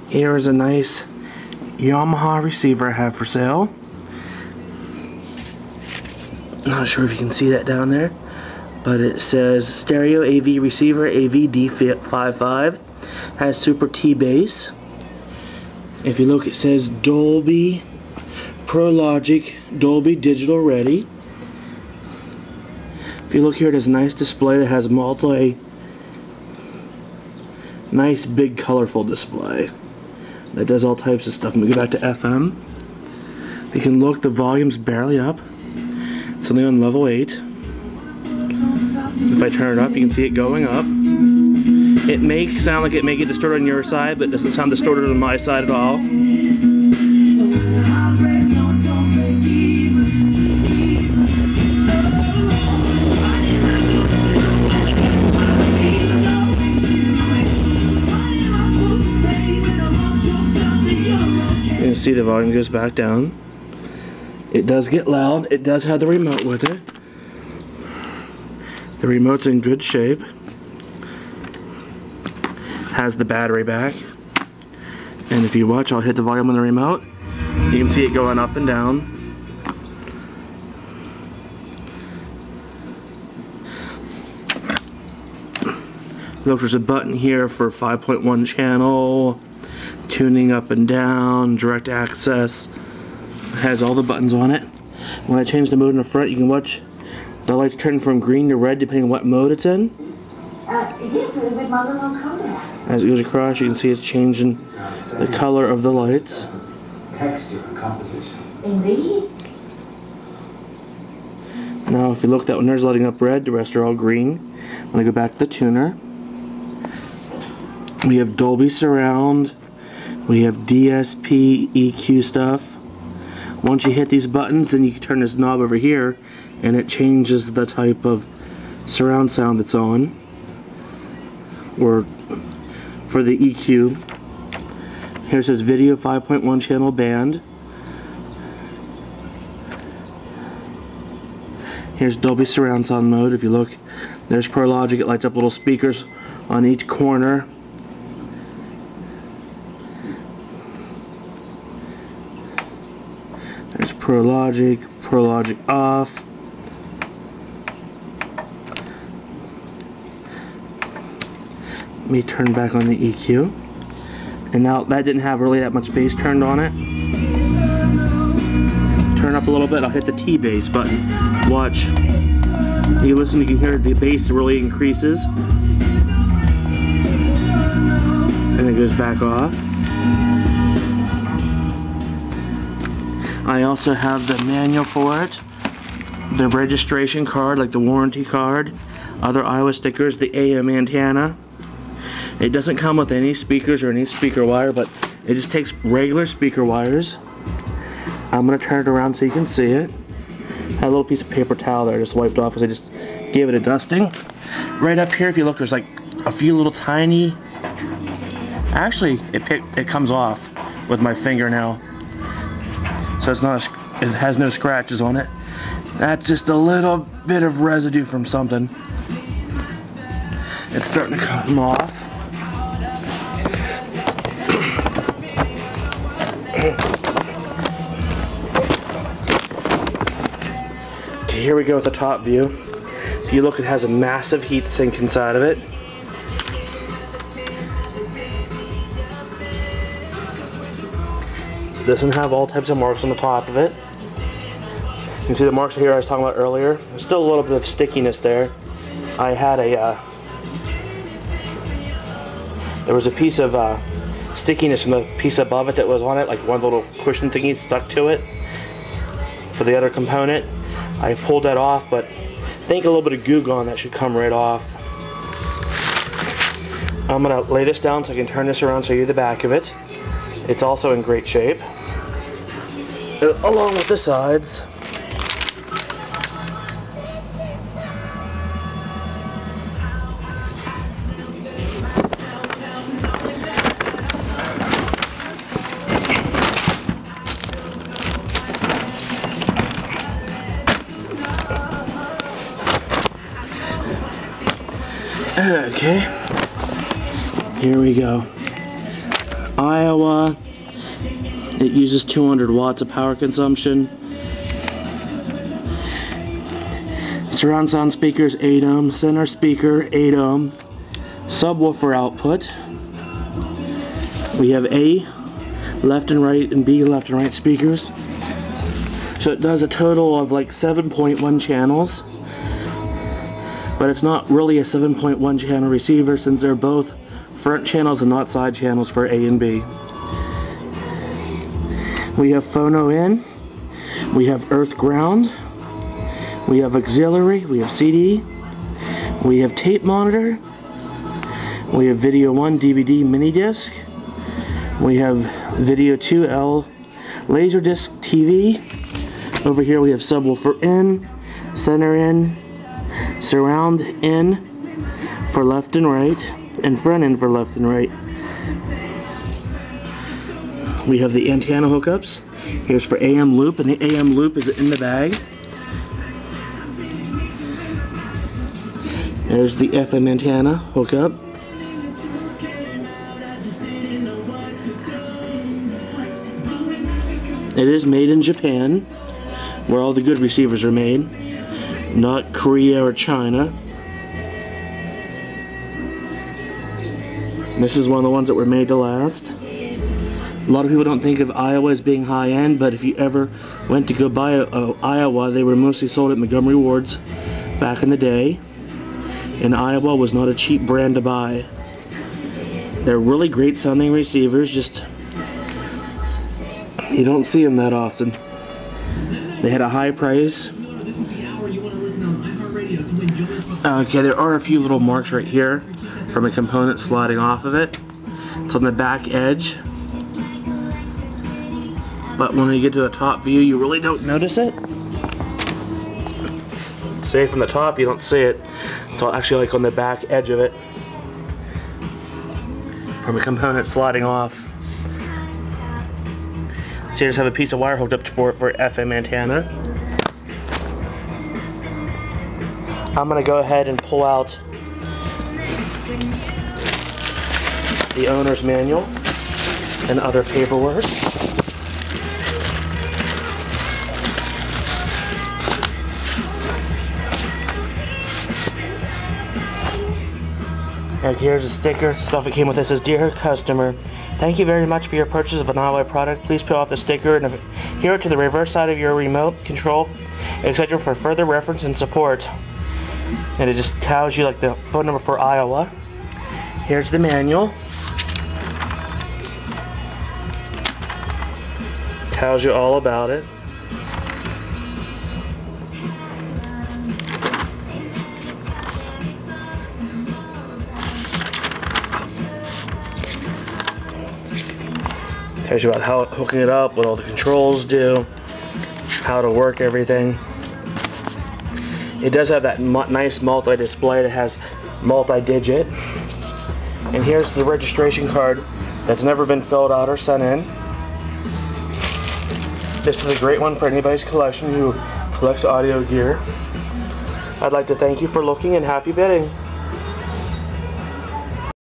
Here is a nice Yamaha receiver I have for sale. Not sure if you can see that down there, but it says stereo AV receiver AV-D55. Has Super T bass. If you look, it says Dolby Pro Logic Dolby Digital Ready. If you look here, it has a nice display that has nice big colorful display that does all types of stuff. Let me go back to FM. You can look, the volume's barely up. It's only on level 8. If I turn it up, you can see it going up. It may sound like it may get distorted on your side, but it doesn't sound distorted on my side at all. You can see the volume goes back down. It does get loud. It does have the remote with it. The remote's in good shape. Has the battery back. And if you watch, I'll hit the volume on the remote. You can see it going up and down. Look, there's a button here for 5.1 channel, tuning up and down, direct access. It has all the buttons on it. When I change the mode in the front, you can watch the lights turn from green to red depending on what mode it's in. As it goes across, you can see it's changing the color of the lights. Now if you look, that one there's lighting up red, the rest are all green. When I go back to the tuner, we have Dolby Surround, we have DSP EQ stuff. Once you hit these buttons, then you can turn this knob over here and it changes the type of surround sound that's on. Or for the EQ, here it says video 5.1 channel band. Here's Dolby Surround Sound mode. If you look, there's Pro Logic. It lights up little speakers on each corner. There's Pro Logic off. Let me turn back on the EQ. And now that didn't have really that much bass turned on it. Turn up a little bit, I'll hit the T bass button. Watch. You listen, you can hear the bass really increases. And it goes back off. I also have the manual for it, the registration card, like the warranty card, other AIWA stickers, the AM antenna. It doesn't come with any speakers or any speaker wire, but it just takes regular speaker wires. I'm going to turn it around so you can see it. I had a little piece of paper towel there I just wiped off because I just gave it a dusting. Right up here, if you look, there's like a few little tiny... Actually, it comes off with my fingernail. So it's not it has no scratches on it. That's just a little bit of residue from something. It's starting to come off. Okay, here we go with the top view. If you look, it has a massive heat sink inside of it. Doesn't have all types of marks on the top of it. You can see the marks here I was talking about earlier. There's still a little bit of stickiness there. I had there was a piece of stickiness from the piece above it that was on it, like one little cushion thingy stuck to it for the other component. I pulled that off, but I think a little bit of Goo Gone, that should come right off. I'm gonna lay this down so I can turn this around so you see the back of it. It's also in great shape, along with the sides. Okay, here we go. AIWA. It uses 200 watts of power consumption. Surround sound speakers 8 ohm, center speaker 8 ohm, subwoofer output. We have A left and right and B left and right speakers. So it does a total of like 7.1 channels, but it's not really a 7.1 channel receiver since they're both front channels and not side channels for A and B. We have phono in, we have earth ground, we have auxiliary, we have CD, we have tape monitor, we have video 1 DVD mini disc, we have video 2L Laserdisc TV. Over here we have subwoofer in, center in, surround in for left and right, and front in for left and right. We have the antenna hookups. Here's for AM loop, and the AM loop is in the bag. There's the FM antenna hookup. It is made in Japan, where all the good receivers are made, not Korea or China. This is one of the ones that were made to last. A lot of people don't think of AIWA as being high-end, but if you ever went to go buy a AIWA, they were mostly sold at Montgomery Ward's back in the day. And AIWA was not a cheap brand to buy. They're really great sounding receivers, just you don't see them that often. They had a high price. Okay, there are a few little marks right here from a component sliding off of it. It's on the back edge. But when you get to the top view, you really don't notice it. Say from the top, you don't see it. It's all actually like on the back edge of it from a component sliding off. So you just have a piece of wire hooked up for FM antenna. I'm going to go ahead and pull out the owner's manual and other paperwork. And here's a sticker. Stuff that came with this. Says, "Dear customer, thank you very much for your purchase of an AIWA product. Please peel off the sticker and adhere it to the reverse side of your remote control, etc. for further reference and support." And it just tells you like the phone number for AIWA. Here's the manual. Tells you all about it. Tells you about how hooking it up, what all the controls do, how to work everything. It does have that nice multi-display that has multi-digit. And here's the registration card that's never been filled out or sent in. This is a great one for anybody's collection who collects audio gear. I'd like to thank you for looking and happy bidding.